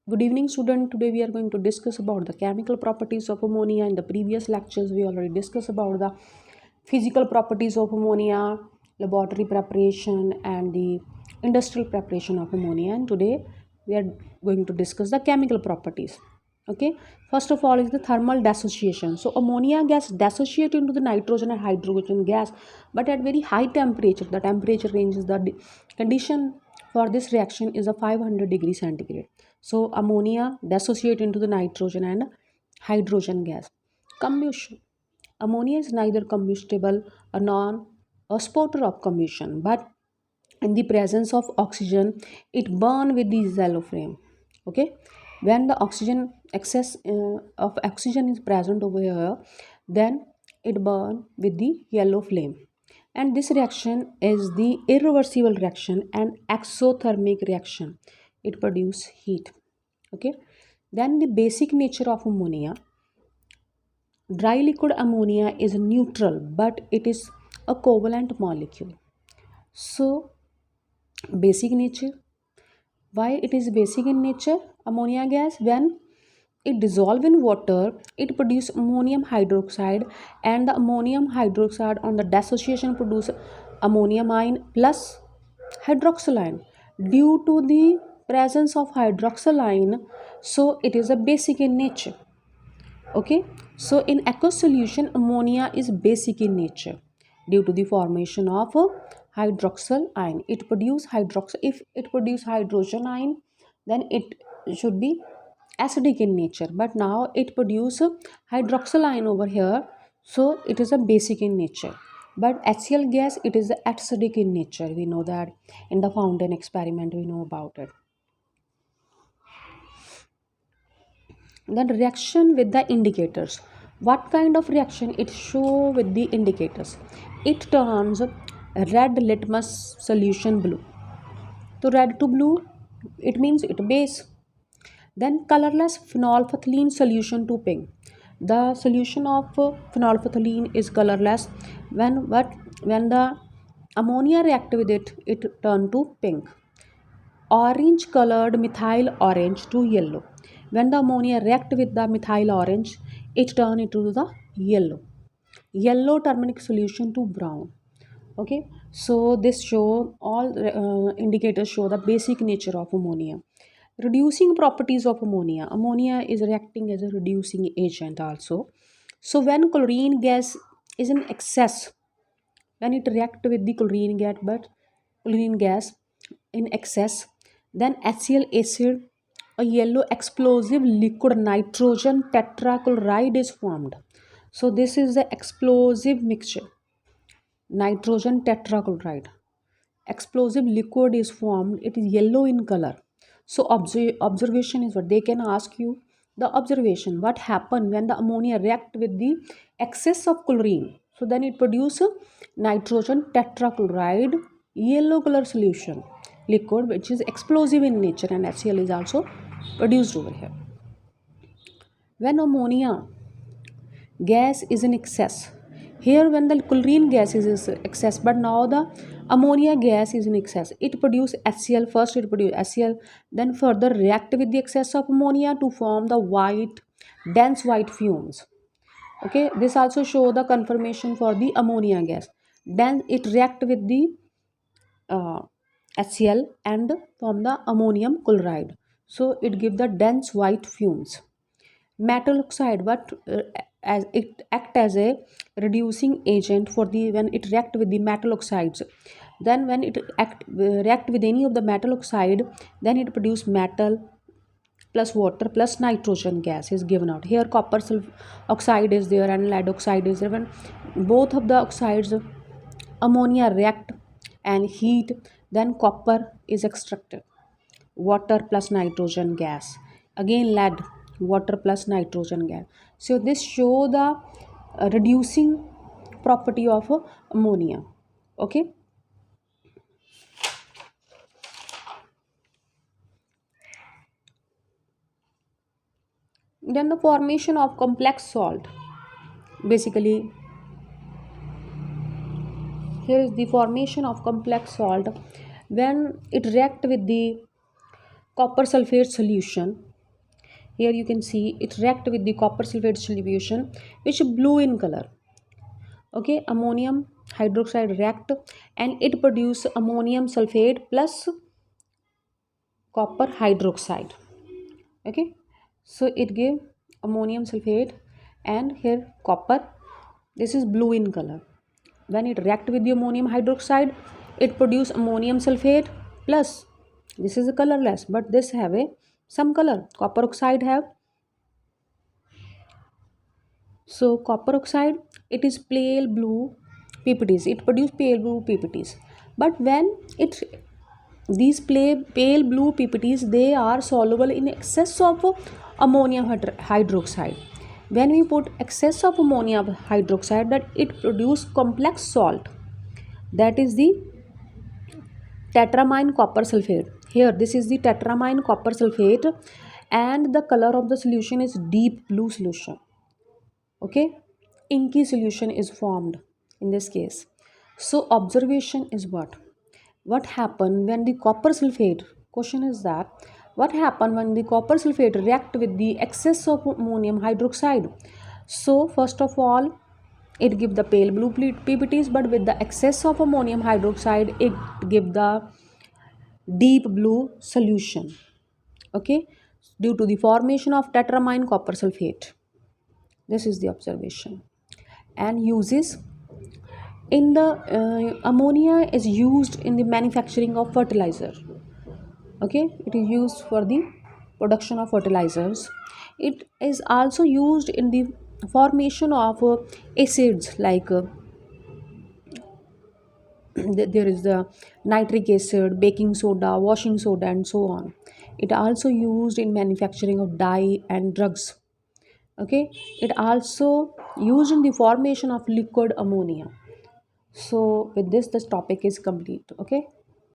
Good evening, student. Today we are going to discuss about the chemical properties of ammonia. In the previous lectures, we already discussed about the physical properties of ammonia, laboratory preparation, and the industrial preparation of ammonia. And today we are going to discuss the chemical properties. Okay. First of all is the thermal dissociation. So ammonia gas dissociate into the nitrogen and hydrogen gas, but at very high temperature. The temperature ranges the condition for this reaction is a 500 degrees centigrade. So ammonia dissociate into the nitrogen and hydrogen gas. Combustion. Ammonia is neither combustible or non a spotter of combustion, but in the presence of oxygen, it burn with the yellow flame. Okay, when the oxygen excess of oxygen is present over here, then it burn with the yellow flame. And this reaction is the irreversible reaction and exothermic reaction. It produce heat. Okay, then the basic nature of ammonia. Dry liquid ammonia is neutral, but it is a covalent molecule. So basic nature, why it is basic in nature? Ammonia gas, when it dissolve in water, it produce ammonium hydroxide, and the ammonium hydroxide on the dissociation produce ammonium ion plus hydroxyl ion. Due to the presence of hydroxyl ion, so it is a basic in nature. Okay, so in aqueous solution, ammonia is basic in nature due to the formation of a hydroxyl ion. It produce hydroxyl. If it produce hydrogen ion, then it should be acidic in nature, but now it produce a hydroxyl ion over here, so it is a basic in nature. But HCl gas, it is acidic in nature. We know that in the fountain experiment we know about it. Then reaction with the indicators. What kind of reaction it show with the indicators? It turns red litmus solution blue. So red to blue, it means it base. Then colorless phenolphthalein solution to pink. The solution of phenolphthalein is colorless. When the ammonia react with it, it turn to pink. Orange colored methyl orange to yellow. When the ammonia react with the methyl orange, it turn into the yellow. Yellow turmeric solution to brown. Okay, so this show all indicators show the basic nature of ammonia. Reducing properties of ammonia. Ammonia is reacting as a reducing agent also. So when chlorine gas is in excess, when it react with the chlorine gas in excess, then HCl acid, a yellow explosive liquid nitrogen tetrachloride is formed. So this is the explosive mixture, nitrogen tetrachloride. Explosive liquid is formed. It is yellow in color. So observation is what they can ask you. The observation, what happened when the ammonia react with the excess of chlorine. So then it produces nitrogen tetrachloride, yellow color solution liquid, which is explosive in nature, and HCl is also produced over here. When ammonia gas is in excess, here when the chlorine gas is in excess, but now the ammonia gas is in excess, it produce HCl. First it produce HCl, then further react with the excess of ammonia to form the white, dense white fumes. Okay, this also show the conformation for the ammonia gas. Then it react with the uh, HCl and form the ammonium chloride. So it give the dense white fumes. Metal oxide, but as it act as a reducing agent for the when it react with the metal oxides. Then when it react with any of the metal oxide, then it produce metal plus water plus nitrogen gas is given out. Here copper oxide is there and lead oxide is there. When both of the oxides ammonia react and heat, then copper is extracted. Water plus nitrogen gas, again lead, water plus nitrogen gas. So this show the reducing property of ammonia. Okay, then the formation of complex salt. Basically here is the formation of complex salt when it react with the copper sulfate solution. Here you can see it react with the copper sulfate solution which blue in color. Okay, ammonium hydroxide react and it produce ammonium sulfate plus copper hydroxide. Okay, so it give ammonium sulfate and here copper. This is blue in color. When it react with the ammonium hydroxide, it produce ammonium sulfate plus, this is a colorless but this have a some color. Copper oxide have, so copper oxide, it is pale blue ppts, it produce pale blue ppts. But when it, these pale blue ppts, they are soluble in excess of ammonium hydroxide. When we put excess of ammonium hydroxide, that it produce complex salt, that is the tetramine copper sulfate. Here this is the tetramine copper sulfate and the color of the solution is deep blue solution. Okay, inky solution is formed in this case. So observation is what happened when the copper sulfate, question is that what happened when the copper sulfate react with the excess of ammonium hydroxide. So first of all, it give the pale blue ppts, but with the excess of ammonium hydroxide it give the deep blue solution. Okay, due to the formation of tetramine copper sulfate. This is the observation. And uses in the ammonia is used in the manufacturing of fertilizer. Okay, it is used for the production of fertilizers. It is also used in the formation of acids like there is the nitric acid, baking soda, washing soda and so on. It also used in manufacturing of dye and drugs. Okay, it also used in the formation of liquid ammonia. So with this topic is complete. Okay.